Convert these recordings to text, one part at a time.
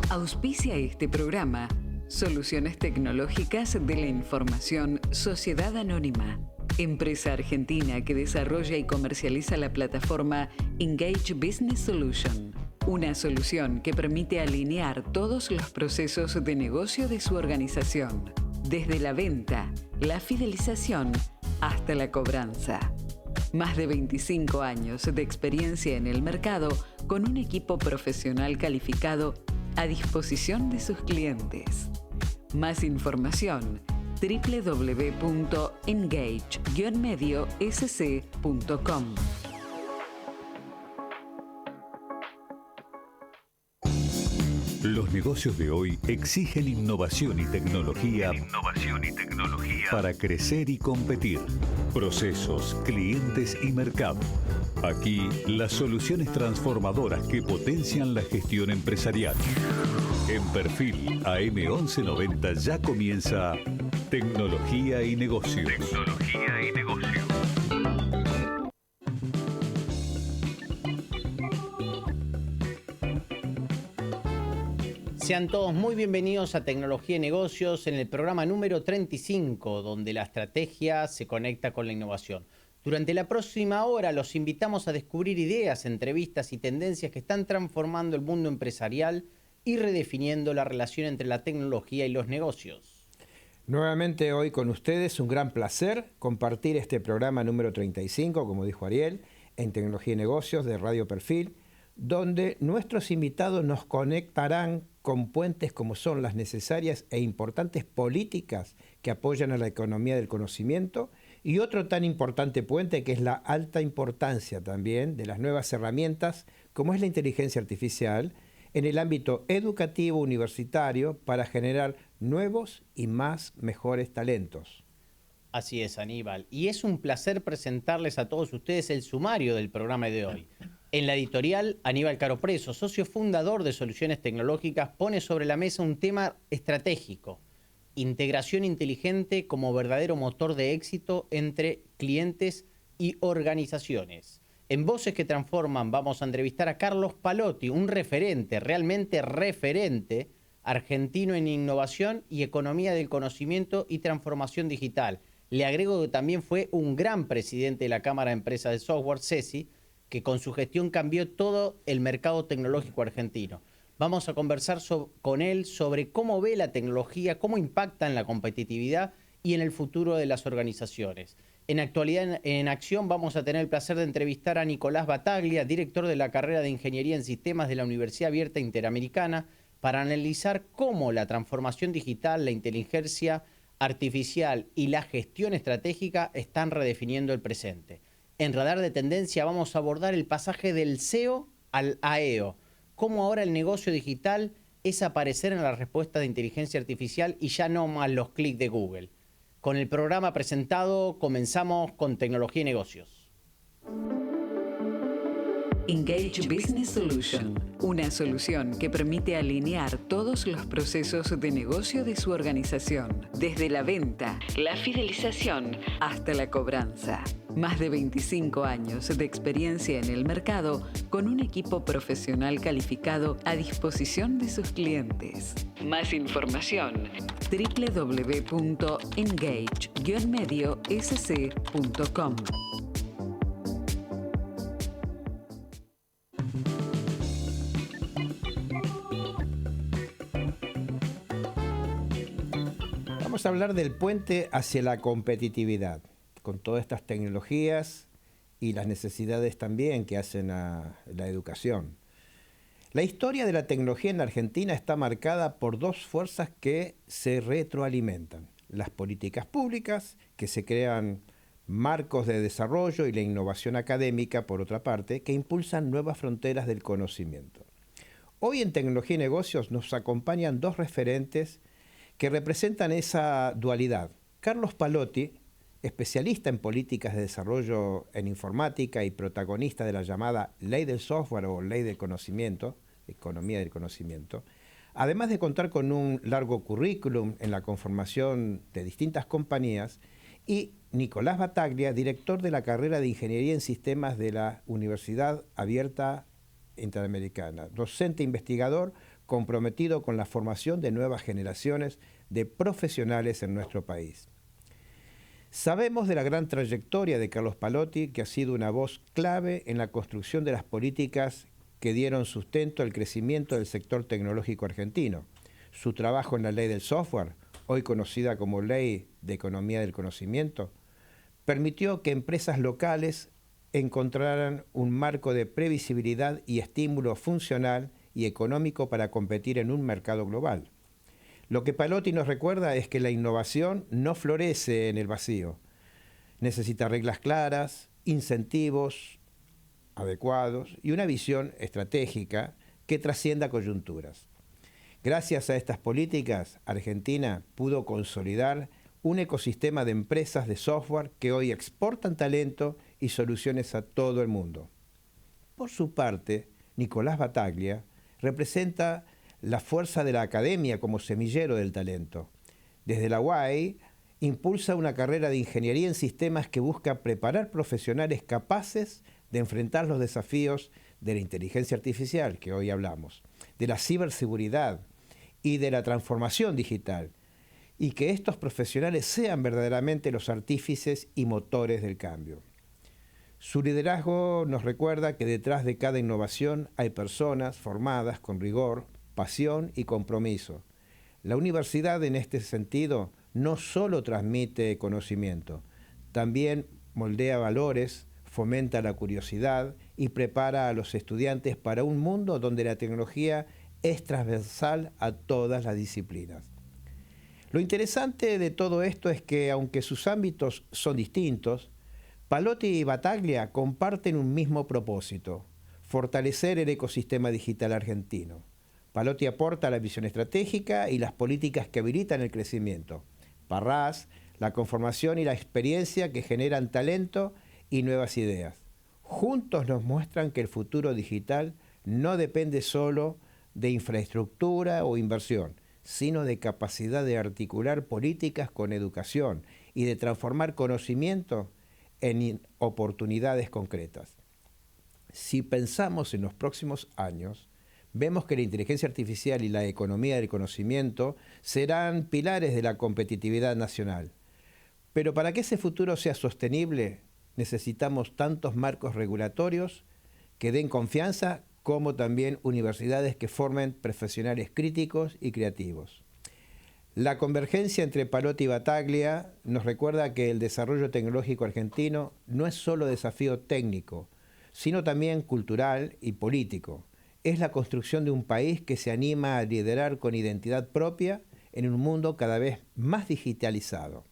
Auspicia este programa Soluciones Tecnológicas de la Información Sociedad Anónima, empresa argentina que desarrolla y comercializa la plataforma Engage Business Solution, una solución que permite alinear todos los procesos de negocio de su organización, desde la venta, la fidelización hasta la cobranza. Más de 25 años de experiencia en el mercado con un equipo profesional calificado a disposición de sus clientes. Más información www.engage-mediosc.com. Los negocios de hoy exigen innovación y tecnología para crecer y competir. Procesos, clientes y mercado. Aquí, las soluciones transformadoras que potencian la gestión empresarial. En Perfil AM 1190 ya comienza Tecnología y Negocios. Sean todos muy bienvenidos a Tecnología y Negocios en el programa número 35, donde la estrategia se conecta con la innovación. Durante la próxima hora los invitamos a descubrir ideas, entrevistas y tendencias que están transformando el mundo empresarial y redefiniendo la relación entre la tecnología y los negocios. Nuevamente hoy con ustedes, un gran placer compartir este programa número 35, como dijo Ariel, en Tecnología y Negocios de Radio Perfil, donde nuestros invitados nos conectarán con puentes como son las necesarias e importantes políticas que apoyan a la economía del conocimiento y otro tan importante puente que es la alta importancia también de las nuevas herramientas como es la inteligencia artificial en el ámbito educativo universitario para generar nuevos y mejores talentos. Así es, Aníbal. Y es un placer presentarles a todos ustedes el sumario del programa de hoy. En la editorial, Aníbal Caro Preso, socio fundador de Soluciones Tecnológicas, pone sobre la mesa un tema estratégico: integración inteligente como verdadero motor de éxito entre clientes y organizaciones. En Voces que Transforman vamos a entrevistar a Carlos Palotti, un referente, realmente referente, argentino en innovación y economía del conocimiento y transformación digital. Le agrego que también fue un gran presidente de la Cámara de Empresas de Software, CESI, que con su gestión cambió todo el mercado tecnológico argentino. Vamos a conversar con él sobre cómo ve la tecnología, cómo impacta en la competitividad y en el futuro de las organizaciones. En Actualidad en Acción vamos a tener el placer de entrevistar a Nicolás Battaglia, director de la carrera de Ingeniería en Sistemas de la Universidad Abierta Interamericana, para analizar cómo la transformación digital, la inteligencia artificial y la gestión estratégica están redefiniendo el presente. En Radar de Tendencia vamos a abordar el pasaje del SEO al AEO, cómo ahora el negocio digital es aparecer en la respuesta de inteligencia artificial y ya no más los clics de Google. Con el programa presentado comenzamos con Tecnología y Negocios. Engage Business Solution, una solución que permite alinear todos los procesos de negocio de su organización, desde la venta, la fidelización hasta la cobranza. Más de 25 años de experiencia en el mercado con un equipo profesional calificado a disposición de sus clientes. Más información www.engage-mediosc.com. Vamos a hablar del puente hacia la competitividad, con todas estas tecnologías y las necesidades también que hacen a la educación. La historia de la tecnología en Argentina está marcada por dos fuerzas que se retroalimentan: las políticas públicas, que se crean marcos de desarrollo, y la innovación académica, por otra parte, que impulsan nuevas fronteras del conocimiento. Hoy en Tecnología y Negocios nos acompañan dos referentes que representan esa dualidad. Carlos Palotti, especialista en políticas de desarrollo en informática y protagonista de la llamada Ley del Software o Ley del Conocimiento, Economía del Conocimiento, además de contar con un largo currículum en la conformación de distintas compañías, y Nicolás Battaglia, director de la carrera de Ingeniería en Sistemas de la Universidad Abierta Interamericana, docente investigador comprometido con la formación de nuevas generaciones de profesionales en nuestro país. Sabemos de la gran trayectoria de Carlos Palotti, que ha sido una voz clave en la construcción de las políticas que dieron sustento al crecimiento del sector tecnológico argentino. Su trabajo en la Ley del Software, hoy conocida como Ley de Economía del Conocimiento, permitió que empresas locales encontraran un marco de previsibilidad y estímulo funcional y económico para competir en un mercado global. Lo que Palotti nos recuerda es que la innovación no florece en el vacío. Necesita reglas claras, incentivos adecuados y una visión estratégica que trascienda coyunturas. Gracias a estas políticas, Argentina pudo consolidar un ecosistema de empresas de software que hoy exportan talento y soluciones a todo el mundo. Por su parte, Nicolás Battaglia representa la fuerza de la academia como semillero del talento. Desde la UAI impulsa una carrera de ingeniería en sistemas que busca preparar profesionales capaces de enfrentar los desafíos de la inteligencia artificial, que hoy hablamos, de la ciberseguridad y de la transformación digital, y que estos profesionales sean verdaderamente los artífices y motores del cambio. Su liderazgo nos recuerda que detrás de cada innovación hay personas formadas con rigor, pasión y compromiso. La universidad, en este sentido, no solo transmite conocimiento, también moldea valores, fomenta la curiosidad y prepara a los estudiantes para un mundo donde la tecnología es transversal a todas las disciplinas. Lo interesante de todo esto es que, aunque sus ámbitos son distintos, Palotti y Battaglia comparten un mismo propósito: fortalecer el ecosistema digital argentino. Palotti aporta la visión estratégica y las políticas que habilitan el crecimiento. Parrás, la conformación y la experiencia que generan talento y nuevas ideas. Juntos nos muestran que el futuro digital no depende solo de infraestructura o inversión, sino de capacidad de articular políticas con educación y de transformar conocimiento en oportunidades concretas. Si pensamos en los próximos años, vemos que la inteligencia artificial y la economía del conocimiento serán pilares de la competitividad nacional. Pero para que ese futuro sea sostenible, necesitamos tantos marcos regulatorios que den confianza, como también universidades que formen profesionales críticos y creativos. La convergencia entre Palotti y Battaglia nos recuerda que el desarrollo tecnológico argentino no es solo desafío técnico, sino también cultural y político. Es la construcción de un país que se anima a liderar con identidad propia en un mundo cada vez más digitalizado.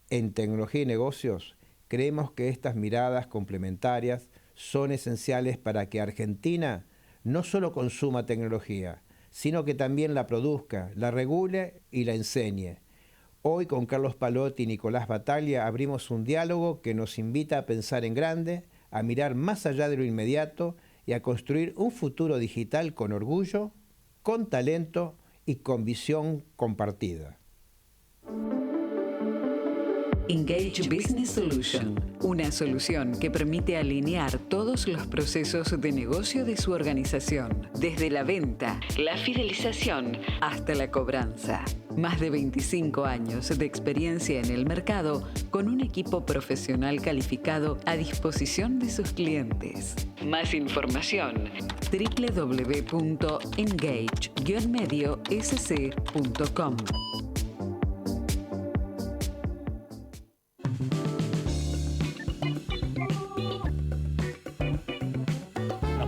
En Tecnología y Negocios, creemos que estas miradas complementarias son esenciales para que Argentina no solo consuma tecnología, sino que también la produzca, la regule y la enseñe. Hoy con Carlos Palotti y Nicolás Battaglia abrimos un diálogo que nos invita a pensar en grande, a mirar más allá de lo inmediato y a construir un futuro digital con orgullo, con talento y con visión compartida. Engage Business Solution, una solución que permite alinear todos los procesos de negocio de su organización, desde la venta, la fidelización hasta la cobranza. Más de 25 años de experiencia en el mercado con un equipo profesional calificado a disposición de sus clientes. Más información: www.engage-mediosc.com.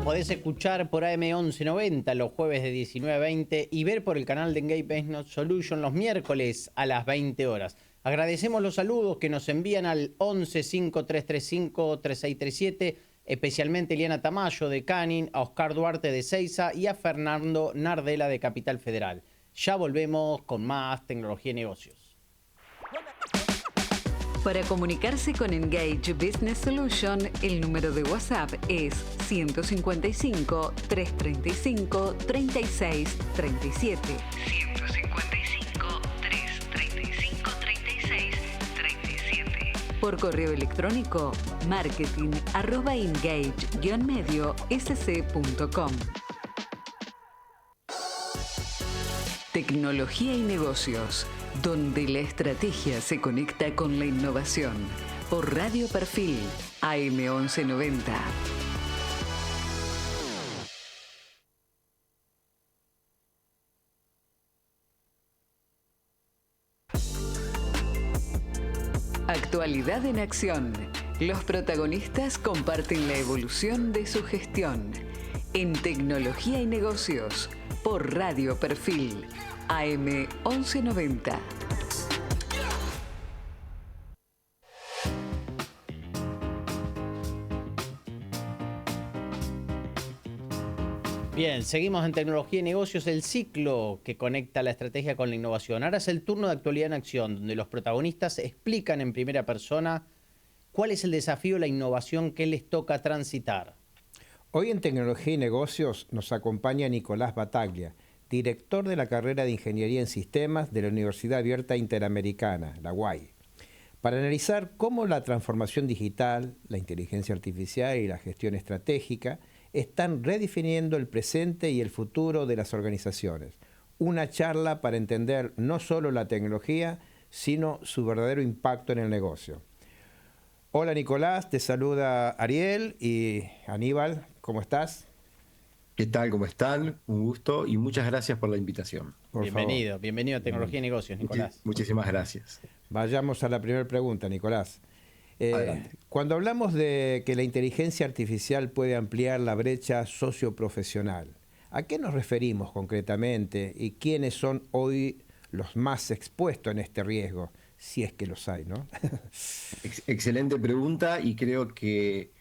Podés escuchar por AM 1190 los jueves de 19 a 20 y ver por el canal de Engage Business Solution los miércoles a las 20 horas. Agradecemos los saludos que nos envían al 11 5335 3637, especialmente Eliana Tamayo de Canin, a Oscar Duarte de Seiza y a Fernando Nardela de Capital Federal. Ya volvemos con más Tecnología y Negocios. Para comunicarse con Engage Business Solution, el número de WhatsApp es 155 335 36 37. 155 335 36 37. Por correo electrónico, marketing@engage-medio-sc.com. Tecnología y negocios, donde la estrategia se conecta con la innovación. Por Radio Perfil, AM 1190. Actualidad en acción. Los protagonistas comparten la evolución de su gestión. En Tecnología y Negocios, por Radio Perfil, AM 1190. Bien, seguimos en Tecnología y Negocios, el ciclo que conecta la estrategia con la innovación. Ahora es el turno de Actualidad en Acción, donde los protagonistas explican en primera persona cuál es el desafío, la innovación que les toca transitar. Hoy en Tecnología y Negocios nos acompaña Nicolás Battaglia, director de la carrera de Ingeniería en Sistemas de la Universidad Abierta Interamericana, la UAI, para analizar cómo la transformación digital, la inteligencia artificial y la gestión estratégica están redefiniendo el presente y el futuro de las organizaciones. Una charla para entender no solo la tecnología, sino su verdadero impacto en el negocio. Hola Nicolás, te saluda Ariel y Aníbal, ¿cómo estás? ¿Qué tal? ¿Cómo están? Un gusto y muchas gracias por la invitación. Bienvenido, bienvenido a Tecnología y Negocios, Nicolás. Muchísimas gracias. Vayamos a la primera pregunta, Nicolás. Cuando hablamos de que la inteligencia artificial puede ampliar la brecha socioprofesional, ¿a qué nos referimos concretamente y quiénes son hoy los más expuestos en este riesgo? Si es que los hay, ¿no? Excelente pregunta y creo que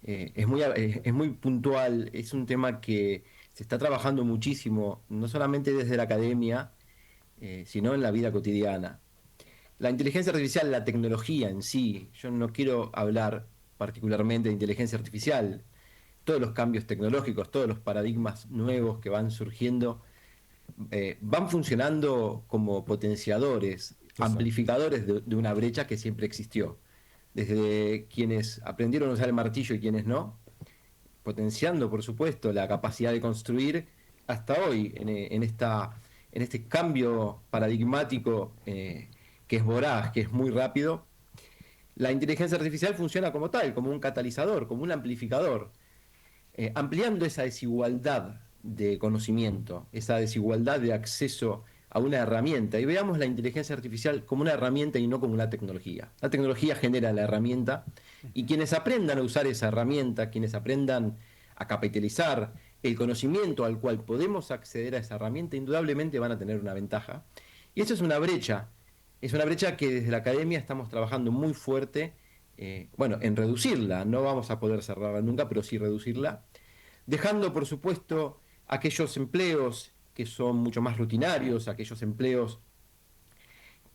es muy puntual. Es un tema que se está trabajando muchísimo, no solamente desde la academia, sino en la vida cotidiana. La inteligencia artificial, la tecnología en sí, yo no quiero hablar particularmente de inteligencia artificial, todos los cambios tecnológicos, todos los paradigmas nuevos que van surgiendo, van funcionando como potenciadores, amplificadores de una brecha que siempre existió. Desde quienes aprendieron a usar el martillo y quienes no, potenciando, por supuesto, la capacidad de construir, hasta hoy, en este cambio paradigmático que es voraz, que es muy rápido. La inteligencia artificial funciona como tal, como un catalizador, como un amplificador, ampliando esa desigualdad de conocimiento, esa desigualdad de acceso a una herramienta. Y veamos la inteligencia artificial como una herramienta y no como una tecnología. La tecnología genera la herramienta y quienes aprendan a usar esa herramienta, quienes aprendan a capitalizar el conocimiento al cual podemos acceder a esa herramienta, indudablemente van a tener una ventaja. Y eso es una brecha. Es una brecha que desde la academia estamos trabajando muy fuerte, en reducirla. No vamos a poder cerrarla nunca, pero sí reducirla, dejando, por supuesto, aquellos empleos que son mucho más rutinarios, aquellos empleos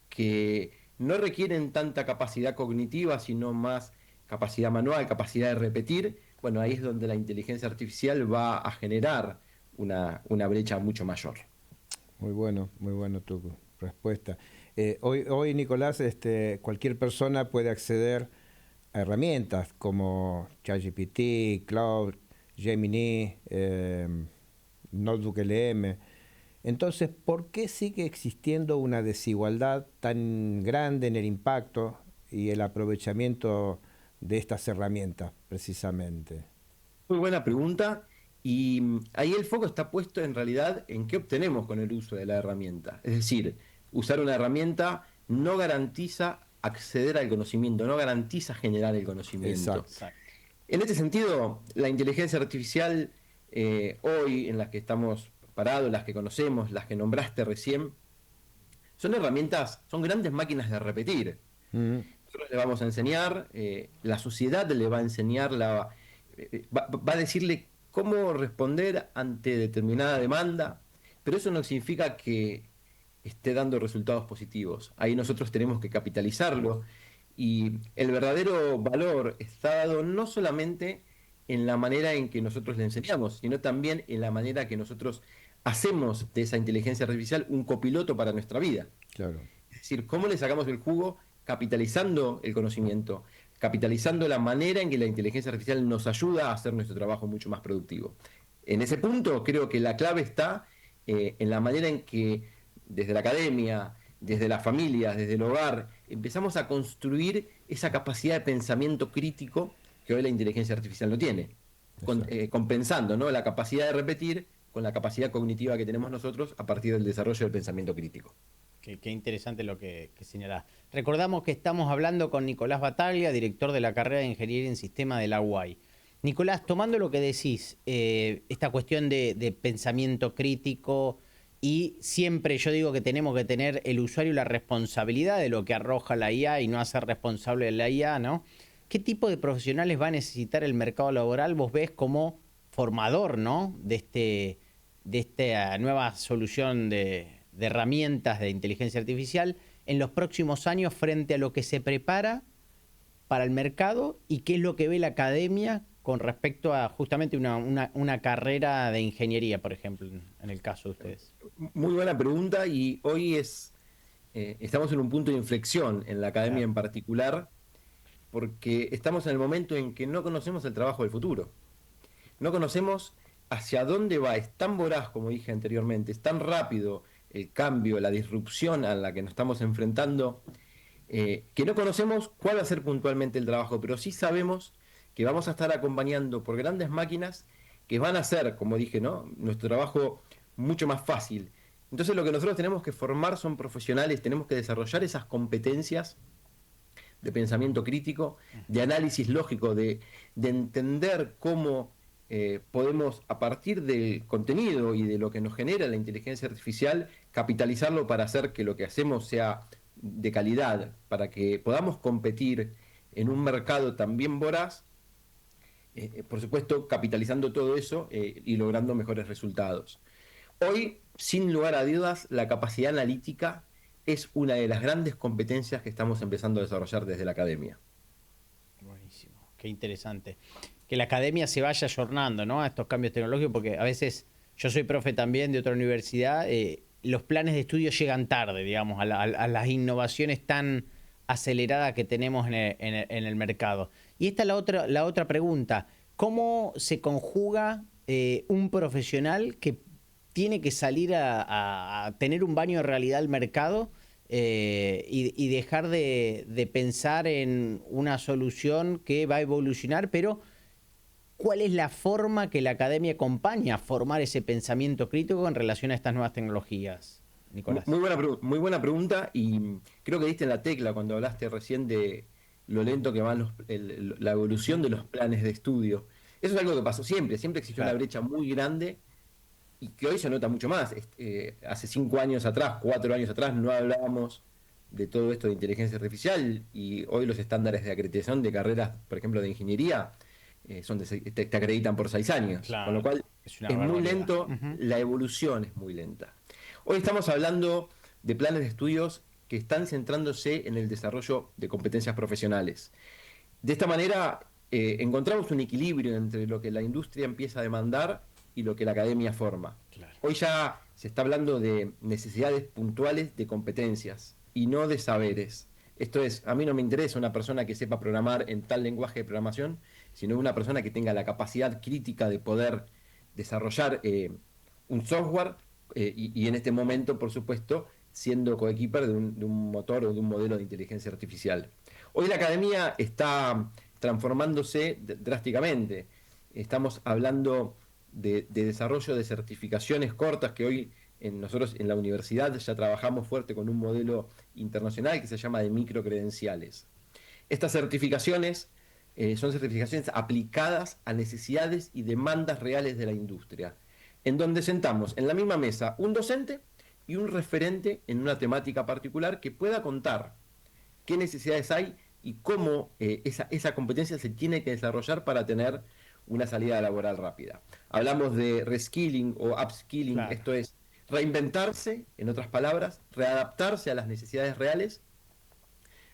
que no requieren tanta capacidad cognitiva, sino más capacidad manual, capacidad de repetir. Bueno, ahí es donde la inteligencia artificial va a generar una brecha mucho mayor. Muy bueno tu respuesta. Hoy, Nicolás, cualquier persona puede acceder a herramientas como ChatGPT, Cloud, Gemini, Notebook LM. Entonces, ¿por qué sigue existiendo una desigualdad tan grande en el impacto y el aprovechamiento de estas herramientas, precisamente? Muy buena pregunta. Y ahí el foco está puesto en realidad en qué obtenemos con el uso de la herramienta. Es decir, usar una herramienta no garantiza acceder al conocimiento, no garantiza generar el conocimiento. Exacto. En este sentido, la inteligencia artificial hoy en las que estamos parados, las que conocemos, las que nombraste recién, son herramientas, son grandes máquinas de repetir. Nosotros le vamos a enseñar, la sociedad le va a enseñar, va a decirle cómo responder ante determinada demanda, pero eso no significa que esté dando resultados positivos. Ahí nosotros tenemos que capitalizarlo y el verdadero valor está dado no solamente en la manera en que nosotros le enseñamos, sino también en la manera que nosotros hacemos de esa inteligencia artificial un copiloto para nuestra vida. Claro. Es decir, cómo le sacamos el jugo capitalizando el conocimiento, capitalizando la manera en que la inteligencia artificial nos ayuda a hacer nuestro trabajo mucho más productivo. En ese punto creo que la clave está en la manera en que desde la academia, desde las familias, desde el hogar, empezamos a construir esa capacidad de pensamiento crítico que hoy la inteligencia artificial no tiene, compensando, ¿no?, la capacidad de repetir con la capacidad cognitiva que tenemos nosotros a partir del desarrollo del pensamiento crítico. Qué interesante lo que señalás. Recordamos que estamos hablando con Nicolás Battaglia, director de la carrera de Ingeniería en Sistema de la UAI. Nicolás, tomando lo que decís, esta cuestión de pensamiento crítico, y siempre yo digo que tenemos que tener el usuario la responsabilidad de lo que arroja la IA y no hacer responsable de la IA, ¿no? ¿Qué tipo de profesionales va a necesitar el mercado laboral, vos ves, como formador, ¿no?, de esta nueva solución de herramientas de inteligencia artificial en los próximos años frente a lo que se prepara para el mercado y qué es lo que ve la academia con respecto a justamente una carrera de ingeniería, por ejemplo, en el caso de ustedes? Muy buena pregunta, y hoy estamos en un punto de inflexión en la academia en particular, porque estamos en el momento en que no conocemos el trabajo del futuro. No conocemos hacia dónde va. Es tan voraz, como dije anteriormente, es tan rápido el cambio, la disrupción a la que nos estamos enfrentando, que no conocemos cuál va a ser puntualmente el trabajo, pero sí sabemos que vamos a estar acompañando por grandes máquinas que van a hacer, como dije, ¿no?, nuestro trabajo mucho más fácil. Entonces lo que nosotros tenemos que formar son profesionales, tenemos que desarrollar esas competencias de pensamiento crítico, de análisis lógico, de entender cómo podemos, a partir del contenido y de lo que nos genera la inteligencia artificial, capitalizarlo para hacer que lo que hacemos sea de calidad, para que podamos competir en un mercado también voraz, por supuesto capitalizando todo eso y logrando mejores resultados. Hoy, sin lugar a dudas, la capacidad analítica es una de las grandes competencias que estamos empezando a desarrollar desde la academia. Buenísimo, qué interesante. Que la academia se vaya ayornando, ¿no?, a estos cambios tecnológicos, porque a veces, yo soy profe también de otra universidad, los planes de estudio llegan tarde, digamos, a las innovaciones tan aceleradas que tenemos en el mercado. Y esta es la otra pregunta: ¿cómo se conjuga un profesional que tiene que salir a tener un baño de realidad al mercado y dejar de pensar en una solución que va a evolucionar, pero cuál es la forma que la academia acompaña a formar ese pensamiento crítico en relación a estas nuevas tecnologías, Nicolás? Muy buena pregunta, y creo que diste en la tecla cuando hablaste recién de lo lento que van la evolución de los planes de estudio. Eso es algo que pasó siempre existió una brecha muy grande y que hoy se nota mucho más. Hace 5 años atrás, 4 años atrás, no hablábamos de todo esto de inteligencia artificial, y hoy los estándares de acreditación de carreras, por ejemplo, de ingeniería, te acreditan por 6 años, claro, con lo cual es muy lento, la evolución es muy lenta. Hoy estamos hablando de planes de estudios que están centrándose en el desarrollo de competencias profesionales. De esta manera encontramos un equilibrio entre lo que la industria empieza a demandar y lo que la academia forma. Claro. Hoy ya se está hablando de necesidades puntuales de competencias y no de saberes. Esto es, a mí no me interesa una persona que sepa programar en tal lenguaje de programación, sino una persona que tenga la capacidad crítica de poder desarrollar un software y en este momento, por supuesto, siendo coequiper de un motor o de un modelo de inteligencia artificial. Hoy la academia está transformándose drásticamente. Estamos hablando de desarrollo de certificaciones cortas, que hoy nosotros en la universidad ya trabajamos fuerte con un modelo internacional que se llama de microcredenciales. Estas certificaciones son certificaciones aplicadas a necesidades y demandas reales de la industria, en donde sentamos en la misma mesa un docente y un referente en una temática particular que pueda contar qué necesidades hay y cómo esa competencia se tiene que desarrollar para tener una salida laboral rápida. Hablamos de reskilling o upskilling, claro. Esto es reinventarse, en otras palabras, readaptarse a las necesidades reales,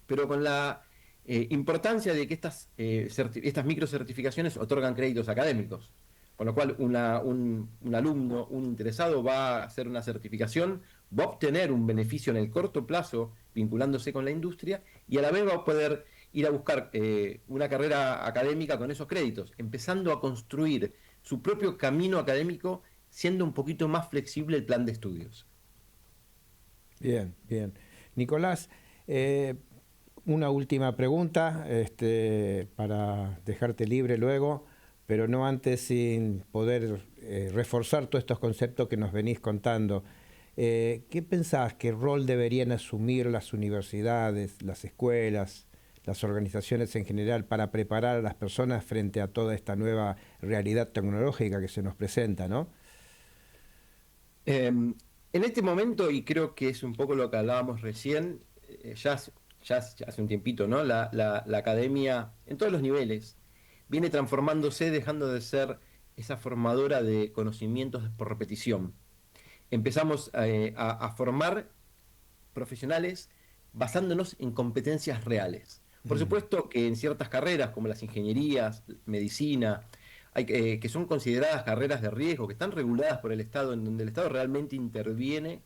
pero con la importancia de que estas microcertificaciones otorgan créditos académicos, con lo cual un alumno, un interesado va a hacer una certificación, va a obtener un beneficio en el corto plazo vinculándose con la industria, y a la vez va a poder ir a buscar una carrera académica con esos créditos, empezando a construir su propio camino académico, siendo un poquito más flexible el plan de estudios. Bien, bien. Nicolás, una última pregunta para dejarte libre luego, pero no antes sin poder reforzar todos estos conceptos que nos venís contando. ¿Qué pensás? ¿Qué rol deberían asumir las universidades, las escuelas, las organizaciones en general para preparar a las personas frente a toda esta nueva realidad tecnológica que se nos presenta, ¿no? En este momento, y creo que es un poco lo que hablábamos recién, ya hace un tiempito, ¿no? La academia, en todos los niveles, viene transformándose, dejando de ser esa formadora de conocimientos por repetición. Empezamos a formar profesionales basándonos en competencias reales. Por supuesto que en ciertas carreras, como las ingenierías, medicina, que son consideradas carreras de riesgo, que están reguladas por el Estado, en donde el Estado realmente interviene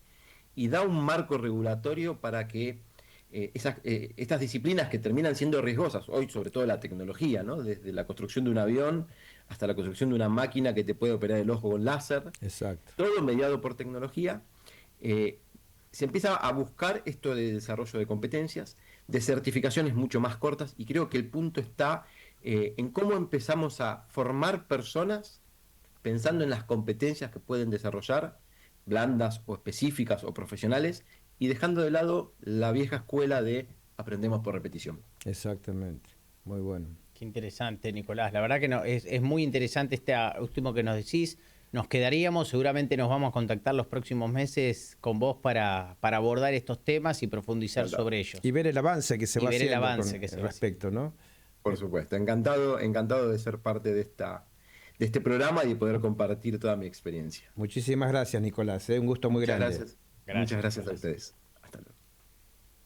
y da un marco regulatorio para que estas disciplinas que terminan siendo riesgosas, hoy sobre todo la tecnología, ¿no? Desde la construcción de un avión hasta la construcción de una máquina que te puede operar el ojo con láser, Exacto. todo mediado por tecnología, se empieza a buscar esto de desarrollo de competencias, de certificaciones mucho más cortas, y creo que el punto está en cómo empezamos a formar personas pensando en las competencias que pueden desarrollar, blandas o específicas o profesionales, y dejando de lado la vieja escuela de aprendemos por repetición. Exactamente, muy bueno. Qué interesante, Nicolás. La verdad que es muy interesante este último que nos decís. Nos quedaríamos, seguramente nos vamos a contactar los próximos meses con vos para abordar estos temas y profundizar sobre ellos. Y ver el avance que se va haciendo con respecto, ¿no? Por supuesto, encantado de ser parte de este programa y de poder compartir toda mi experiencia. Muchísimas gracias, Nicolás. Un gusto muy grande. Muchas gracias a ustedes. Hasta luego.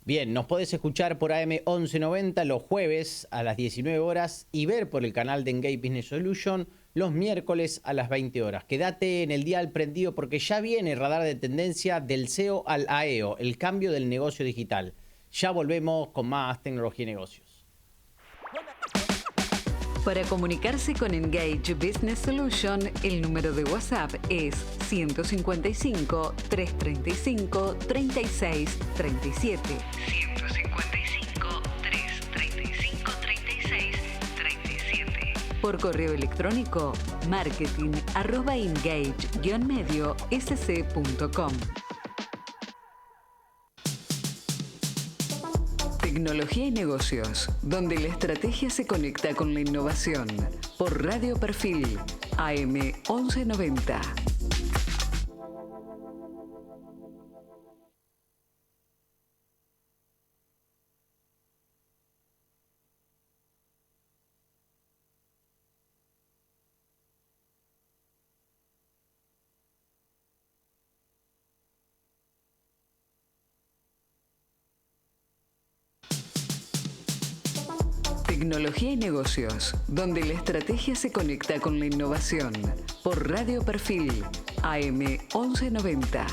Bien, nos podés escuchar por AM 1190 los jueves a las 19 horas y ver por el canal de Engage Business Solution los miércoles a las 20 horas. Quédate en el dial prendido porque ya viene el radar de tendencia del SEO al AEO, el cambio del negocio digital. Ya volvemos con más tecnología y negocios. Para comunicarse con Engage Business Solution, el número de WhatsApp es 155 335 36 37. 155 335 36 37. Por correo electrónico, marketing@engage-medio-sc.com. Tecnología y negocios, donde la estrategia se conecta con la innovación. Por Radio Perfil, AM 1190. Tecnología y negocios, donde la estrategia se conecta con la innovación. Por Radio Perfil, AM 1190.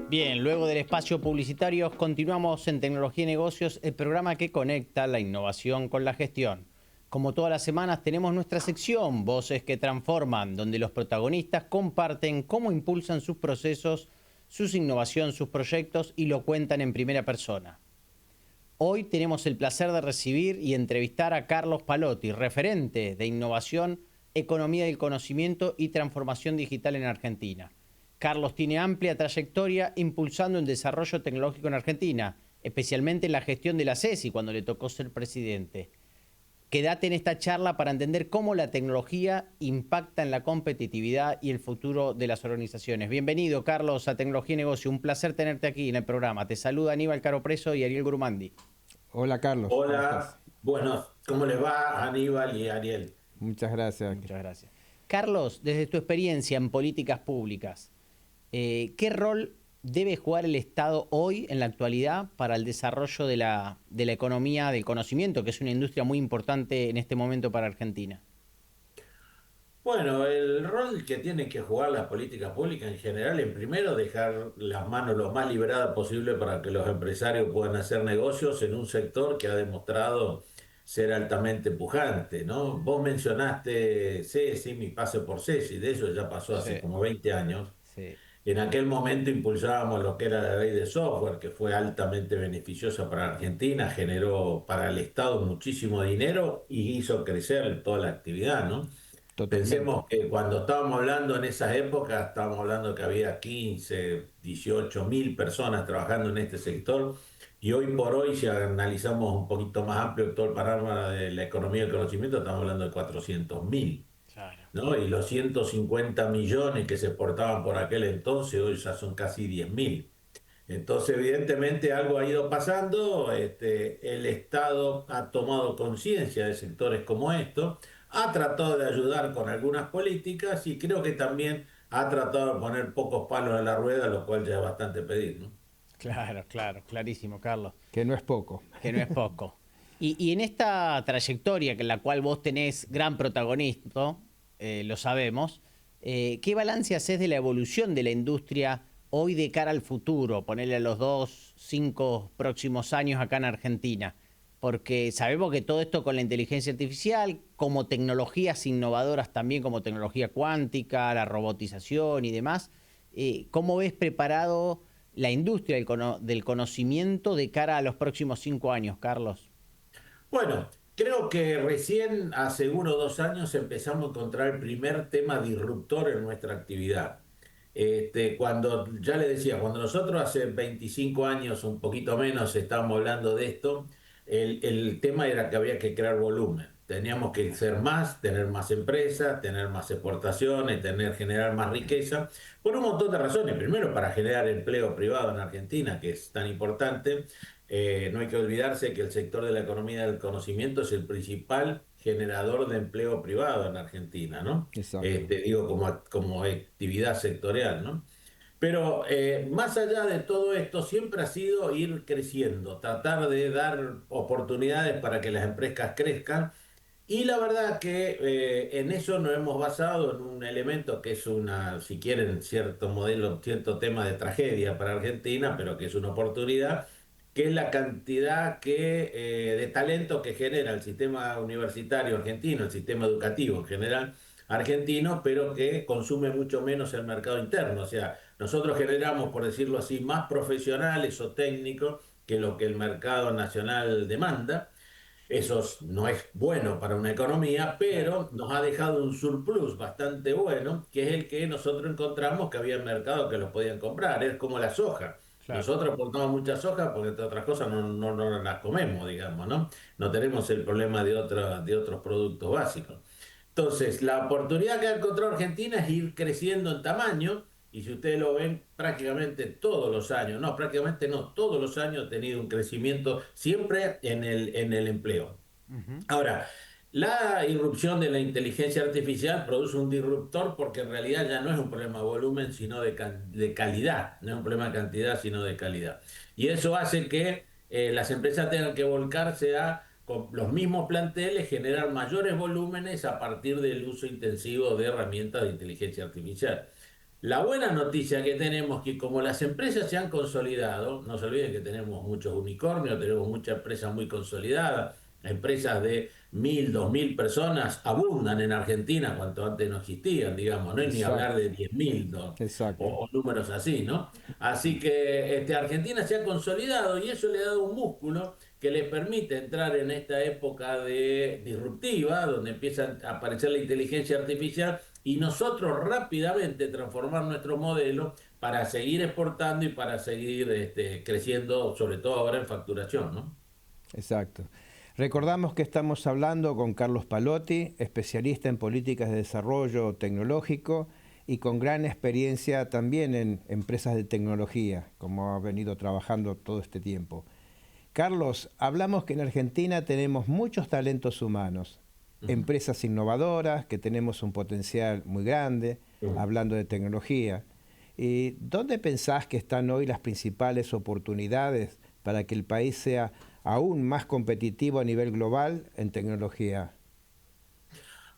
Bien, luego del espacio publicitario continuamos en Tecnología y Negocios, el programa que conecta la innovación con la gestión. Como todas las semanas tenemos nuestra sección Voces que Transforman, donde los protagonistas comparten cómo impulsan sus procesos, sus innovación, sus proyectos y lo cuentan en primera persona. Hoy tenemos el placer de recibir y entrevistar a Carlos Palotti, referente de innovación, economía del conocimiento y transformación digital en Argentina. Carlos tiene amplia trayectoria impulsando el desarrollo tecnológico en Argentina, especialmente en la gestión de la CESI cuando le tocó ser presidente. Quédate en esta charla para entender cómo la tecnología impacta en la competitividad y el futuro de las organizaciones. Bienvenido, Carlos, a Tecnología y Negocio. Un placer tenerte aquí en el programa. Te saluda Aníbal Caropreso y Ariel Grumandi. Hola, Carlos. Hola, bueno, ¿cómo les va Aníbal y Ariel? Muchas gracias. Muchas gracias. Carlos, desde tu experiencia en políticas públicas, ¿qué rol debe jugar el Estado hoy, en la actualidad, para el desarrollo de la economía del conocimiento, que es una industria muy importante en este momento para Argentina? Bueno, el rol que tiene que jugar las políticas públicas en general, en primero, dejar las manos lo más liberadas posible para que los empresarios puedan hacer negocios en un sector que ha demostrado ser altamente pujante, ¿no? Vos mencionaste CESI, mi pase por CESI, de eso ya pasó hace Sí, como 20 años. sí. En aquel momento impulsábamos lo que era la ley de software, que fue altamente beneficiosa para Argentina, generó para el Estado muchísimo dinero y hizo crecer toda la actividad, ¿no? Totalmente. Pensemos que cuando estábamos hablando en esas épocas, estábamos hablando que había 15, 18 mil personas trabajando en este sector y hoy por hoy, si analizamos un poquito más amplio todo el panorama de la economía del conocimiento, estamos hablando de 400.000. Claro. ¿No? Y los 150 millones que se exportaban por aquel entonces, hoy ya son casi 10.000. Entonces, evidentemente, algo ha ido pasando. El Estado ha tomado conciencia de sectores como estos, ha tratado de ayudar con algunas políticas y creo que también ha tratado de poner pocos palos en la rueda, lo cual ya es bastante pedir, ¿no? Claro, claro, clarísimo, Carlos. Que no es poco. Que no es poco. Y en esta trayectoria en la cual vos tenés gran protagonismo, lo sabemos, ¿qué balance haces de la evolución de la industria hoy de cara al futuro? Ponerle a los 2, 5 próximos años acá en Argentina. Porque sabemos que todo esto con la inteligencia artificial, como tecnologías innovadoras también, como tecnología cuántica, la robotización y demás, ¿cómo ves preparado la industria del conocimiento de cara a los próximos 5 años, Carlos? Bueno, creo que recién hace 1 o 2 años empezamos a encontrar el primer tema disruptor en nuestra actividad. Cuando, ya le decía, cuando nosotros hace 25 años, un poquito menos, estábamos hablando de esto, el tema era que había que crear volumen. Teníamos que ser más, tener más empresas, tener más exportaciones, generar más riqueza, por un montón de razones. Primero, para generar empleo privado en Argentina, que es tan importante. No hay que olvidarse que el sector de la economía del conocimiento es el principal generador de empleo privado en Argentina, ¿no? Exacto. Digo, como actividad sectorial, ¿no? Pero más allá de todo esto, siempre ha sido ir creciendo, tratar de dar oportunidades para que las empresas crezcan. Y la verdad que en eso nos hemos basado en un elemento que es una, si quieren, cierto modelo, cierto tema de tragedia para Argentina, pero que es una oportunidad, que es la cantidad de talento que genera el sistema universitario argentino, el sistema educativo en general argentino, pero que consume mucho menos el mercado interno. O sea, nosotros generamos, por decirlo así, más profesionales o técnicos que lo que el mercado nacional demanda. No es bueno para una economía, pero nos ha dejado un surplus bastante bueno, que es el que nosotros encontramos que había en mercado que los podían comprar. Es como la soja. Claro. Nosotros exportamos mucha soja porque entre otras cosas no las comemos, digamos, ¿no? No tenemos el problema de otros productos básicos. Entonces, la oportunidad que ha encontrado Argentina es ir creciendo en tamaño, y si ustedes lo ven prácticamente todos los años, no, prácticamente no, todos los años ha tenido un crecimiento siempre en el empleo. Ujú. Ahora, la irrupción de la inteligencia artificial produce un disruptor porque en realidad ya no es un problema de volumen, sino de calidad, no es un problema de cantidad, sino de calidad. Y eso hace que las empresas tengan que volcarse con los mismos planteles, generar mayores volúmenes a partir del uso intensivo de herramientas de inteligencia artificial. La buena noticia que tenemos es que como las empresas se han consolidado, no se olviden que tenemos muchos unicornios, tenemos muchas empresas muy consolidadas, empresas de 1.000, 2.000 personas abundan en Argentina, cuanto antes no existían, digamos, no hay ni hablar Exacto. de 10.000, ¿no? Exacto. O números así, ¿no? Así que Argentina se ha consolidado y eso le ha dado un músculo que le permite entrar en esta época de disruptiva, donde empieza a aparecer la inteligencia artificial y nosotros rápidamente transformar nuestro modelo para seguir exportando y para seguir creciendo, sobre todo ahora en facturación, ¿no? Exacto. Recordamos que estamos hablando con Carlos Palotti, especialista en políticas de desarrollo tecnológico y con gran experiencia también en empresas de tecnología, como ha venido trabajando todo este tiempo. Carlos, hablamos que en Argentina tenemos muchos talentos humanos, empresas innovadoras, que tenemos un potencial muy grande, hablando de tecnología. ¿Y dónde pensás que están hoy las principales oportunidades para que el país sea aún más competitivo a nivel global en tecnología?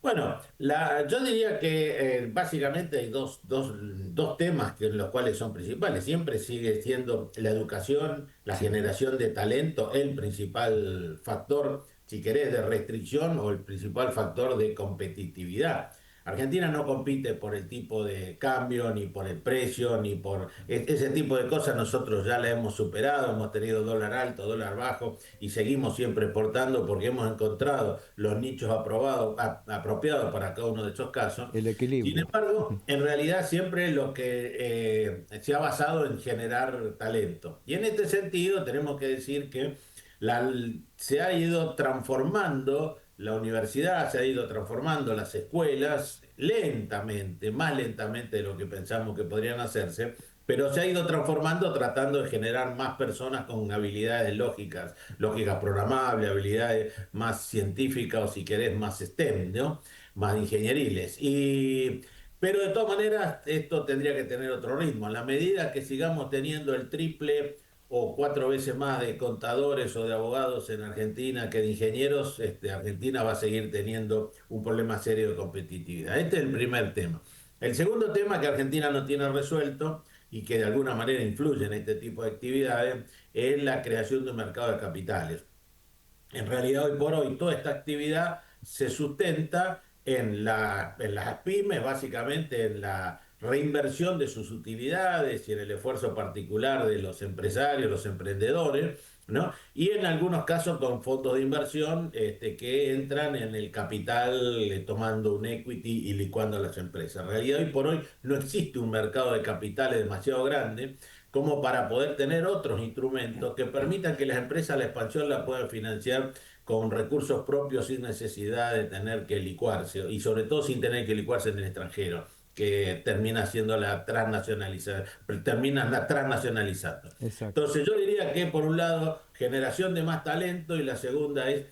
Bueno, yo diría que básicamente hay dos temas los cuales son principales. Siempre sigue siendo la educación, la Sí. generación de talento, el principal factor, si querés, de restricción o el principal factor de competitividad. Argentina no compite por el tipo de cambio, ni por el precio, ni por ese tipo de cosas. Nosotros ya la hemos superado, hemos tenido dólar alto, dólar bajo y seguimos siempre exportando porque hemos encontrado los nichos apropiados para cada uno de estos casos. El Sin equilibrio. embargo, en realidad siempre lo que se ha basado en generar talento. Y en este sentido tenemos que decir que se ha ido transformando la universidad, se ha ido transformando las escuelas lentamente, más lentamente de lo que pensamos que podrían hacerse, pero se ha ido transformando tratando de generar más personas con habilidades lógicas, lógicas programables, habilidades más científicas o si querés más STEM, ¿no? Más ingenieriles. Pero de todas maneras esto tendría que tener otro ritmo. En la medida que sigamos teniendo el triple o cuatro veces más de contadores o de abogados en Argentina que de ingenieros, Argentina va a seguir teniendo un problema serio de competitividad. Este es el primer tema. El segundo tema que Argentina no tiene resuelto y que de alguna manera influye en este tipo de actividades es la creación de un mercado de capitales. En realidad, hoy por hoy, toda esta actividad se sustenta en las pymes, básicamente en la reinversión de sus utilidades y en el esfuerzo particular de los empresarios, los emprendedores, ¿no? Y en algunos casos con fondos de inversión que entran en el capital tomando un equity y licuando a las empresas. En realidad, hoy por hoy no existe un mercado de capitales demasiado grande como para poder tener otros instrumentos que permitan que las empresas la expansión la puedan financiar con recursos propios sin necesidad de tener que licuarse y sobre todo sin tener que licuarse en el extranjero, que termina siendo termina transnacionalizando. Exacto. Entonces yo diría que por un lado generación de más talento y la segunda es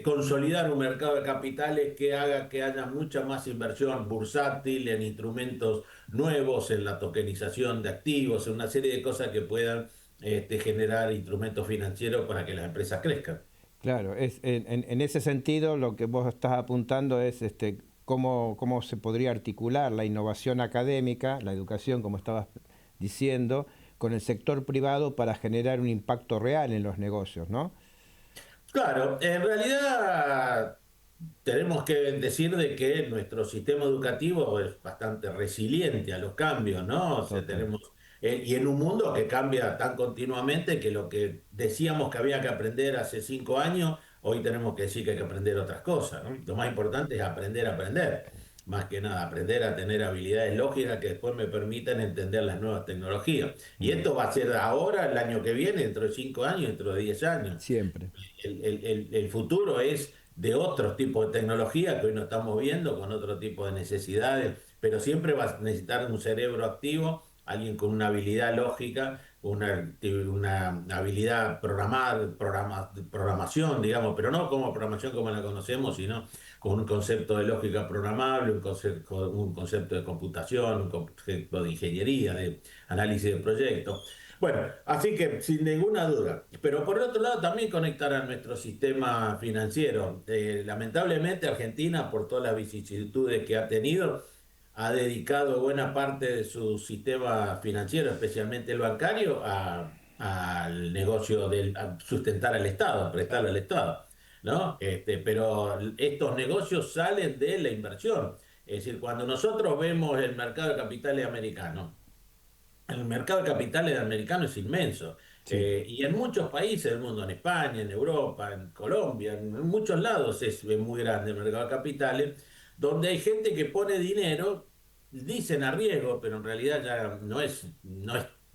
consolidar un mercado de capitales que haga que haya mucha más inversión bursátil en instrumentos nuevos, en la tokenización de activos, en una serie de cosas que puedan generar instrumentos financieros para que las empresas crezcan. Claro, en ese sentido lo que vos estás apuntando es cómo se podría articular la innovación académica, la educación, como estabas diciendo, con el sector privado para generar un impacto real en los negocios, ¿no? Claro, en realidad tenemos que decir de que nuestro sistema educativo es bastante resiliente a los cambios, ¿no? O sea, Total. y en un mundo que cambia tan continuamente que lo que decíamos que había que aprender hace 5 años, hoy tenemos que decir que hay que aprender otras cosas, ¿no? Lo más importante es aprender a aprender, más que nada, aprender a tener habilidades lógicas que después me permitan entender las nuevas tecnologías. Y Mm. esto va a ser ahora, el año que viene, dentro de 5 años, dentro de 10 años. Siempre. El futuro es de otros tipos de tecnología que hoy no estamos viendo, con otro tipo de necesidades, pero siempre va a necesitar un cerebro activo, alguien con una habilidad lógica, una habilidad programación, digamos, pero no como programación como la conocemos, sino con un concepto de lógica programable, un concepto de computación, un concepto de ingeniería, de análisis de proyectos. Bueno, así que sin ninguna duda. Pero por otro lado también conectar a nuestro sistema financiero. Lamentablemente Argentina, por todas las vicisitudes que ha tenido, ha dedicado buena parte de su sistema financiero, especialmente el bancario, al negocio a sustentar al Estado, a prestarle al Estado, ¿no? Pero estos negocios salen de la inversión. Es decir, cuando nosotros vemos el mercado de capitales americano, el mercado de capitales americano es inmenso. Sí. Y en muchos países del mundo, en España, en Europa, en Colombia, en muchos lados es muy grande el mercado de capitales, donde hay gente que pone dinero, dicen a riesgo, pero en realidad ya no es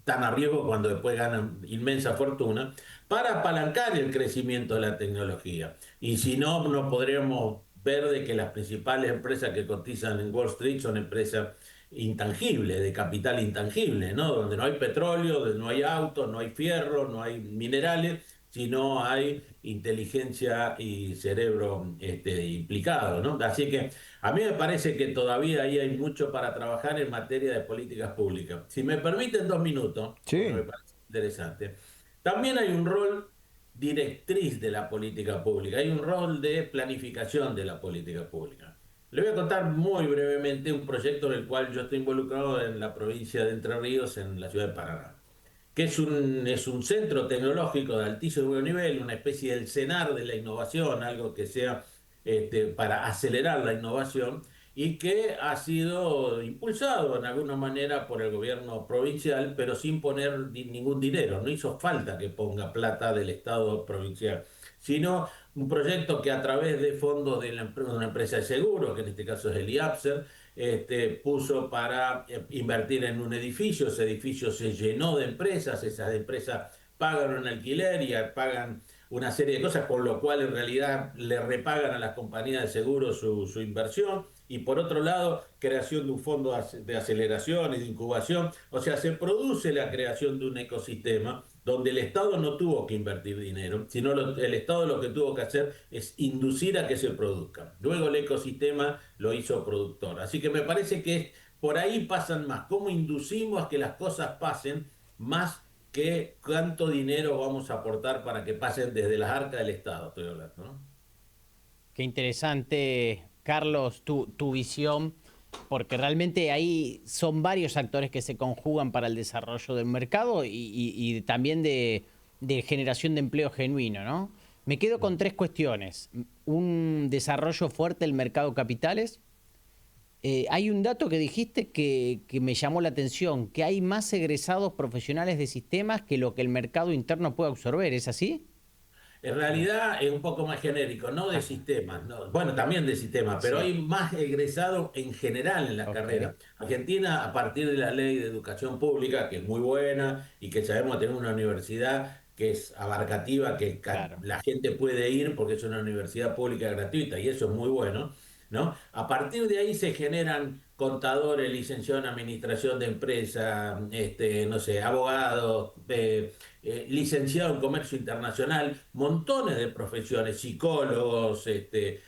tan a riesgo cuando después ganan inmensa fortuna, para apalancar el crecimiento de la tecnología. Y si no, no podríamos ver de que las principales empresas que cotizan en Wall Street son empresas intangible, de capital intangible, ¿no? Donde no hay petróleo, donde no hay autos, no hay fierro, no hay minerales, si no hay inteligencia y cerebro implicado, ¿no? Así que a mí me parece que todavía ahí hay mucho para trabajar en materia de políticas públicas. Si me permiten 2 minutos, porque me Sí, parece interesante. También hay un rol directriz de la política pública, hay un rol de planificación de la política pública. Le voy a contar muy brevemente un proyecto en el cual yo estoy involucrado en la provincia de Entre Ríos, en la ciudad de Paraná, que es un centro tecnológico de altísimo nivel, una especie del CENAR de la innovación, algo que sea para acelerar la innovación y que ha sido impulsado en alguna manera por el gobierno provincial, pero sin poner ningún dinero. No hizo falta que ponga plata del Estado provincial, sino un proyecto que a través de fondos de una empresa de seguros, que en este caso es el IAPSER, puso para invertir en un edificio. Ese edificio se llenó de empresas, esas empresas pagan un alquiler y pagan una serie de cosas, por lo cual en realidad le repagan a las compañías de seguros su inversión. Y por otro lado, creación de un fondo de aceleración y de incubación. O sea, se produce la creación de un ecosistema donde el Estado no tuvo que invertir dinero, sino el Estado lo que tuvo que hacer es inducir a que se produzca. Luego el ecosistema lo hizo productor. Así que me parece que por ahí pasan más. ¿Cómo inducimos a que las cosas pasen más que cuánto dinero vamos a aportar para que pasen desde las arcas del Estado? Estoy hablando, ¿no? Qué interesante, Carlos, tu visión, porque realmente ahí son varios actores que se conjugan para el desarrollo del mercado y también de generación de empleo genuino, ¿no? Me quedo con 3 cuestiones. Un desarrollo fuerte del mercado de capitales. Hay un dato que dijiste que me llamó la atención, que hay más egresados profesionales de sistemas que lo que el mercado interno puede absorber, ¿es así? En realidad es un poco más genérico, no de sistemas, no. Bueno, también de sistemas, pero Sí. hay más egresados en general en la Ok. carrera. Argentina, a partir de la ley de educación pública, que es muy buena y que sabemos tener una universidad que es abarcativa, que Claro. la gente puede ir porque es una universidad pública gratuita y eso es muy bueno, ¿no? A partir de ahí se generan contadores, licenciados en administración de empresas, no sé, abogados, licenciado en comercio internacional, montones de profesiones, psicólogos, que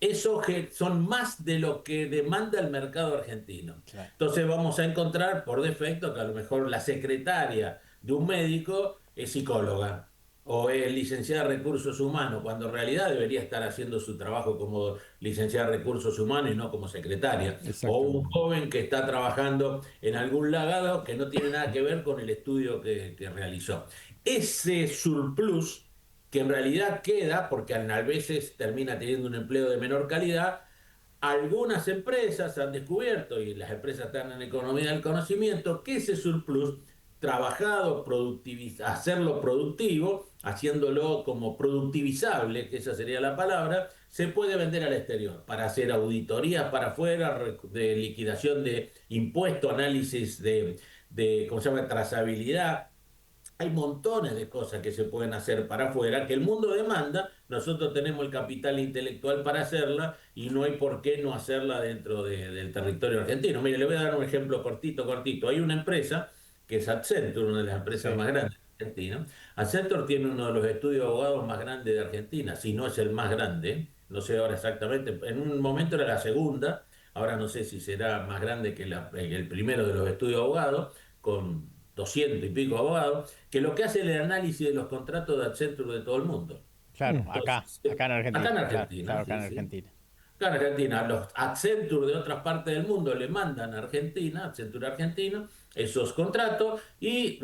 eso son más de lo que demanda el mercado argentino. Claro. Entonces vamos a encontrar por defecto que a lo mejor la secretaria de un médico es psicóloga o es licenciada en recursos humanos, cuando en realidad debería estar haciendo su trabajo como licenciada en recursos humanos y no como secretaria. O un exactamente. joven que está trabajando en algún lagado que no tiene nada que ver con el estudio que realizó. Ese surplus, que en realidad queda, porque a veces termina teniendo un empleo de menor calidad, algunas empresas han descubierto, y las empresas están en economía del conocimiento, que ese surplus trabajado, hacerlo productivo, haciéndolo como productivizable, que esa sería la palabra, se puede vender al exterior para hacer auditorías para afuera, de liquidación de impuestos, análisis ¿cómo se llama?, trazabilidad. Hay montones de cosas que se pueden hacer para afuera, que el mundo demanda, nosotros tenemos el capital intelectual para hacerla y no hay por qué no hacerla dentro del territorio argentino. Mire, le voy a dar un ejemplo cortito. Hay una empresa que es Accenture, una de las empresas Sí. más grandes de Argentina. Accenture tiene uno de los estudios de abogados más grandes de Argentina, si no es el más grande, no sé ahora exactamente, en un momento era la segunda, ahora no sé si será más grande que el primero de los estudios de abogados, con 200 y pico abogados, que lo que hace es el análisis de los contratos de Accenture de todo el mundo. Claro, Entonces, acá en acá en Argentina, claro, Argentina, claro, acá sí, en sí. Argentina. Acá en Argentina, los Accenture de otras partes del mundo le mandan a Argentina, Accenture Argentina, esos contratos y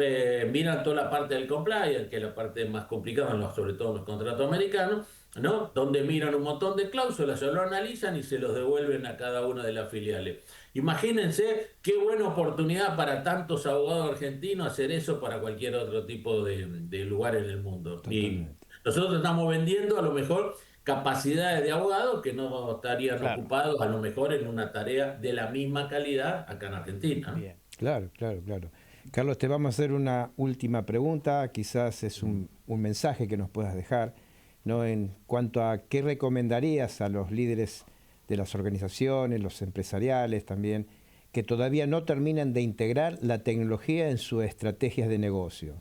miran toda la parte del compliance, que es la parte más complicada, sobre todo en los contratos americanos, ¿no? Donde miran un montón de cláusulas, se lo analizan y se los devuelven a cada una de las filiales. Imagínense qué buena oportunidad para tantos abogados argentinos hacer eso para cualquier otro tipo de lugar en el mundo. Y Totalmente. nosotros estamos vendiendo a lo mejor capacidades de abogados que no estarían Claro. ocupados a lo mejor en una tarea de la misma calidad acá en Argentina, ¿no? Bien. Claro, claro, claro. Carlos, te vamos a hacer una última pregunta, quizás es un mensaje que nos puedas dejar, ¿no? En cuanto a qué recomendarías a los líderes de las organizaciones, los empresariales también, que todavía no terminan de integrar la tecnología en sus estrategias de negocio.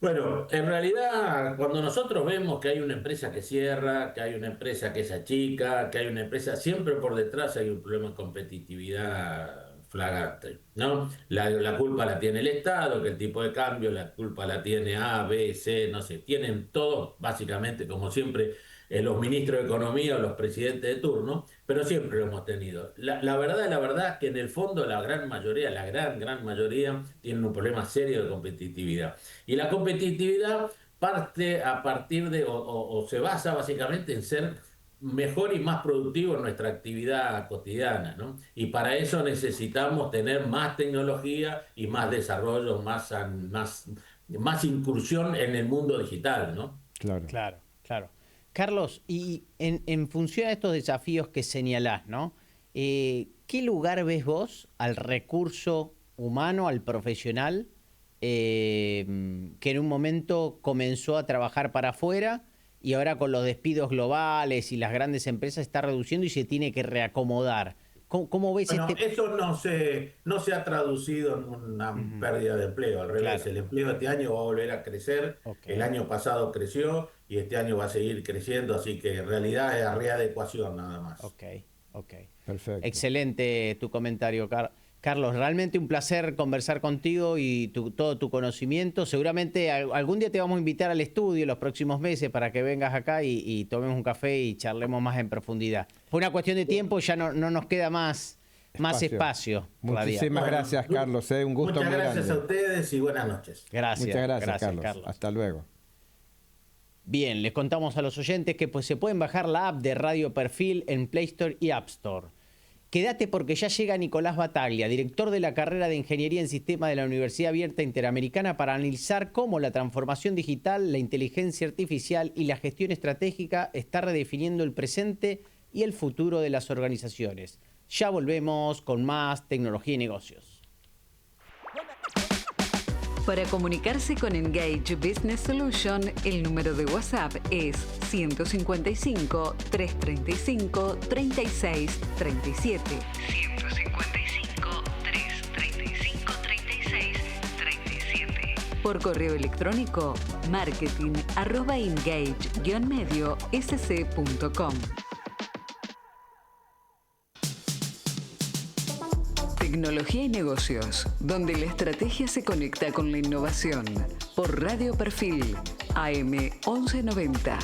Bueno, en realidad, cuando nosotros vemos que hay una empresa que cierra, que hay una empresa que se achica, que hay una empresa, siempre por detrás hay un problema de competitividad flagrante, ¿no? La culpa la tiene el Estado, que el tipo de cambio, la culpa la tiene A, B, C, no sé, tienen todos, básicamente, como siempre, los ministros de Economía o los presidentes de turno, pero siempre lo hemos tenido. La verdad es que en el fondo la gran mayoría, la gran mayoría, tienen un problema serio de competitividad. Y la competitividad parte a partir de, o se basa básicamente en ser mejor y más productivo en nuestra actividad cotidiana, ¿no? Y para eso necesitamos tener más tecnología y más desarrollo, más incursión en el mundo digital, ¿no? Claro. Claro. Carlos, y en función a estos desafíos que señalás, ¿no? ¿Qué lugar ves vos al recurso humano, al profesional, que en un momento comenzó a trabajar para afuera y ahora con los despidos globales y las grandes empresas está reduciendo y se tiene que reacomodar? ¿Cómo ves Bueno, eso no se ha traducido en una pérdida de empleo. Al revés, Claro. el empleo este año va a volver a crecer. Ok. El año pasado creció y este año va a seguir creciendo. Así que en realidad es readecuación nada más. Ok. Perfecto. Excelente tu comentario, Carlos. Realmente un placer conversar contigo y todo tu conocimiento. Seguramente algún día te vamos a invitar al estudio en los próximos meses para que vengas acá y tomemos un café y charlemos más en profundidad. Por una cuestión de tiempo ya no nos queda más espacio. Muchísimas gracias, Carlos. Un gusto Muchas muy gracias grande. a ustedes y buenas noches. Gracias. Muchas gracias, Carlos. Hasta luego. Bien, les contamos a los oyentes que se pueden bajar la app de Radio Perfil en Play Store y App Store. Quédate porque ya llega Nicolás Bataglia, director de la carrera de Ingeniería en Sistemas de la Universidad Abierta Interamericana, para analizar cómo la transformación digital, la inteligencia artificial y la gestión estratégica está redefiniendo el presente y el futuro de las organizaciones. Ya volvemos con más tecnología y negocios. Para comunicarse con Engage Business Solution, el número de WhatsApp es 155 335 36 37. 155 335 36 37. Por correo electrónico, marketing@engage-medio-sc.com. Tecnología y negocios, donde la estrategia se conecta con la innovación. Por Radio Perfil, AM 1190.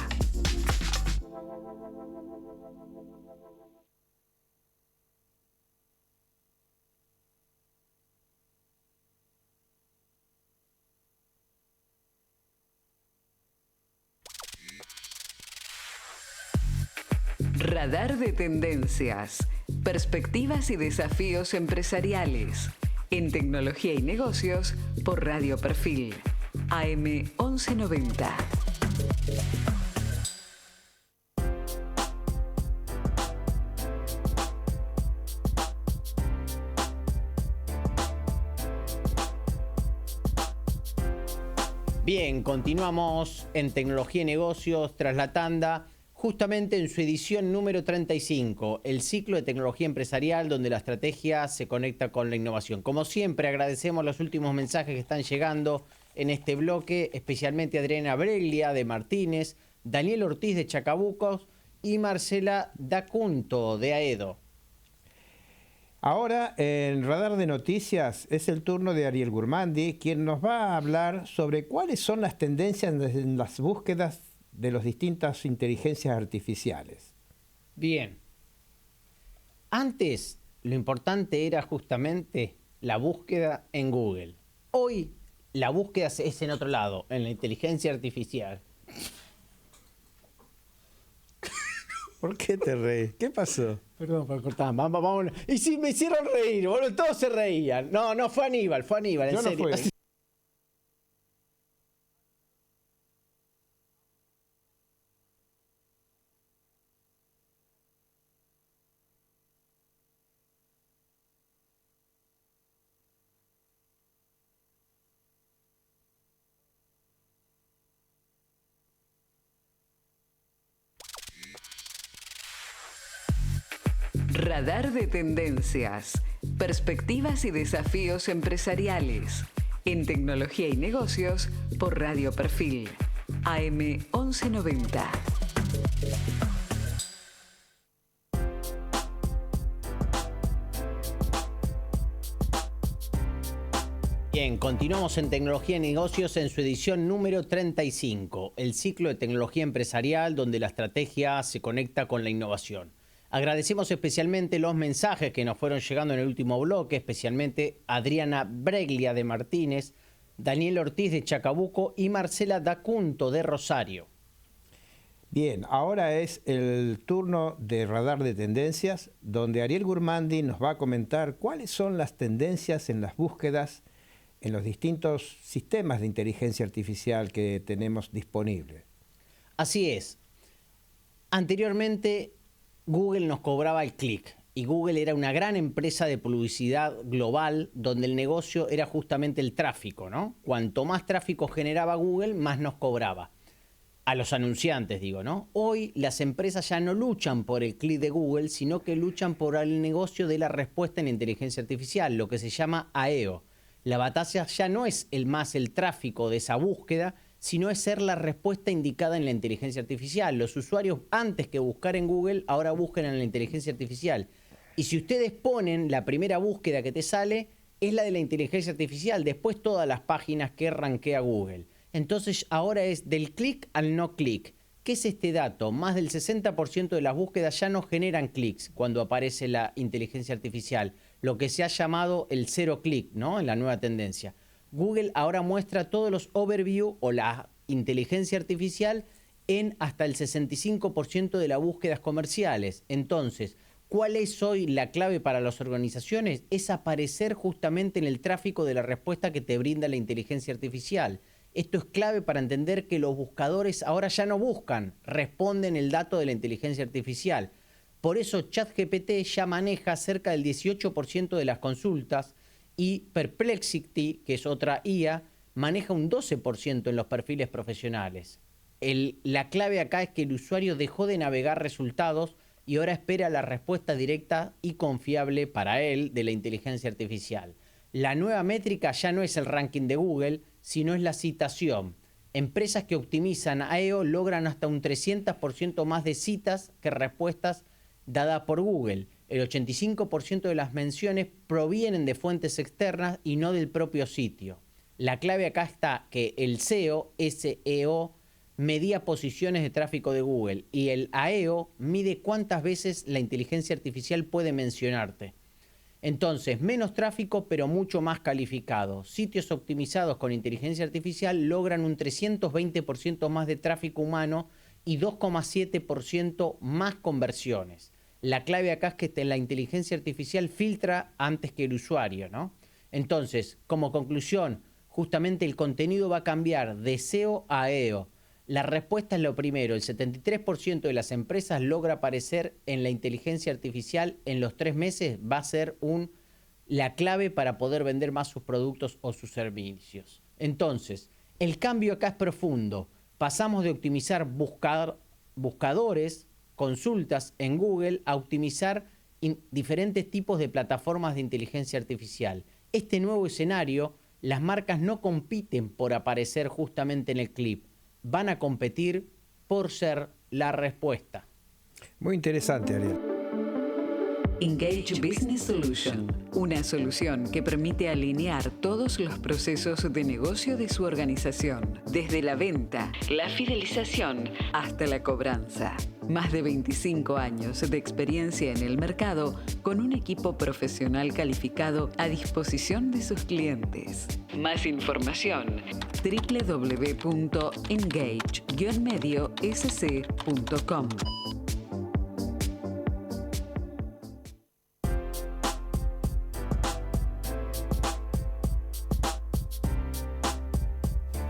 Radar de tendencias, perspectivas y desafíos empresariales. En tecnología y negocios, por Radio Perfil, AM 1190. Bien, continuamos en tecnología y negocios tras la tanda. Justamente en su edición número 35, el ciclo de tecnología empresarial donde la estrategia se conecta con la innovación. Como siempre, agradecemos los últimos mensajes que están llegando en este bloque, especialmente Adriana Breglia de Martínez, Daniel Ortiz de Chacabucos y Marcela Dacunto de Aedo. Ahora, en Radar de Noticias, es el turno de Ariel Gurmandi, quien nos va a hablar sobre cuáles son las tendencias en las búsquedas de las distintas inteligencias artificiales. Bien. Antes, lo importante era justamente la búsqueda en Google. Hoy, la búsqueda es en otro lado, en la inteligencia artificial. ¿Por qué te reís? ¿Qué pasó? Perdón por cortar. Vamos. Y sí, me hicieron reír, boludo. Todos se reían. No, fue Aníbal, en Yo no serio. fui. Radar de tendencias, perspectivas y desafíos empresariales. En tecnología y negocios, por Radio Perfil, AM 1190. Bien, continuamos en Tecnología y Negocios en su edición número 35, el ciclo de tecnología empresarial donde la estrategia se conecta con la innovación. Agradecemos especialmente los mensajes que nos fueron llegando en el último bloque, especialmente Adriana Breglia de Martínez, Daniel Ortiz de Chacabuco y Marcela Dacunto de Rosario. Bien, ahora es el turno de Radar de Tendencias, donde Ariel Gurmandi nos va a comentar cuáles son las tendencias en las búsquedas en los distintos sistemas de inteligencia artificial que tenemos disponibles. Así es. Anteriormente, Google nos cobraba el clic y Google era una gran empresa de publicidad global donde el negocio era justamente el tráfico, ¿no? Cuanto más tráfico generaba Google, más nos cobraba. A los anunciantes, digo, ¿no? Hoy las empresas ya no luchan por el clic de Google, sino que luchan por el negocio de la respuesta en inteligencia artificial, lo que se llama AEO. La batalla ya no es el tráfico de esa búsqueda, sino es ser la respuesta indicada en la inteligencia artificial. Los usuarios, antes que buscar en Google, ahora buscan en la inteligencia artificial. Y si ustedes ponen la primera búsqueda que te sale, es la de la inteligencia artificial. Después todas las páginas que rankea Google. Entonces ahora es del clic al no clic. ¿Qué es este dato? Más del 60% de las búsquedas ya no generan clics cuando aparece la inteligencia artificial. Lo que se ha llamado el cero clic, ¿no? En la nueva tendencia. Google ahora muestra todos los overview o la inteligencia artificial en hasta el 65% de las búsquedas comerciales. Entonces, ¿cuál es hoy la clave para las organizaciones? Es aparecer justamente en el tráfico de la respuesta que te brinda la inteligencia artificial. Esto es clave para entender que los buscadores ahora ya no buscan, responden el dato de la inteligencia artificial. Por eso ChatGPT ya maneja cerca del 18% de las consultas y Perplexity, que es otra IA, maneja un 12% en los perfiles profesionales. La clave acá es que el usuario dejó de navegar resultados y ahora espera la respuesta directa y confiable para él de la inteligencia artificial. La nueva métrica ya no es el ranking de Google, sino es la citación. Empresas que optimizan AEO logran hasta un 300% más de citas que respuestas dadas por Google. El 85% de las menciones provienen de fuentes externas y no del propio sitio. La clave acá está que el SEO, SEO, medía posiciones de tráfico de Google y el AEO mide cuántas veces la inteligencia artificial puede mencionarte. Entonces, menos tráfico, pero mucho más calificado. Sitios optimizados con inteligencia artificial logran un 320% más de tráfico humano y 2,7% más conversiones. La clave acá es que la inteligencia artificial filtra antes que el usuario, ¿no? Entonces, como conclusión, justamente el contenido va a cambiar de SEO a AEO. La respuesta es lo primero. El 73% de las empresas logra aparecer en la inteligencia artificial en los 3 meses. Va a ser la clave para poder vender más sus productos o sus servicios. Entonces, el cambio acá es profundo. Pasamos de optimizar buscadores, consultas en Google, a optimizar diferentes tipos de plataformas de inteligencia artificial. Este nuevo escenario, las marcas no compiten por aparecer justamente en el clip. Van a competir por ser la respuesta. Muy interesante, Ariel. Engage Business Solution, una solución que permite alinear todos los procesos de negocio de su organización, desde la venta, la fidelización hasta la cobranza. Más de 25 años de experiencia en el mercado con un equipo profesional calificado a disposición de sus clientes. Más información: www.engage-mediosc.com.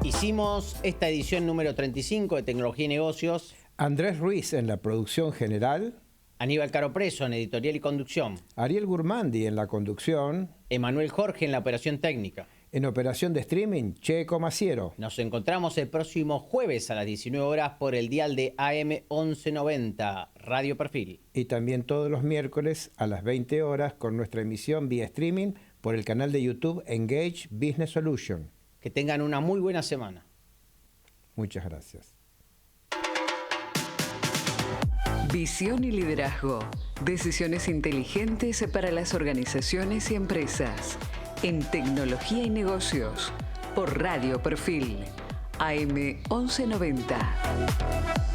Hicimos esta edición número 35 de Tecnología y Negocios. Andrés Ruiz en la producción general. Aníbal Caro Preso en editorial y conducción. Ariel Gurmandi en la conducción. Emanuel Jorge en la operación técnica. En operación de streaming, Checo Maciero. Nos encontramos el próximo jueves a las 19 horas por el dial de AM 1190, Radio Perfil. Y también todos los miércoles a las 20 horas con nuestra emisión vía streaming por el canal de YouTube Engage Business Solution. Que tengan una muy buena semana. Muchas gracias. Visión y liderazgo. Decisiones inteligentes para las organizaciones y empresas. En tecnología y negocios. Por Radio Perfil. AM 1190.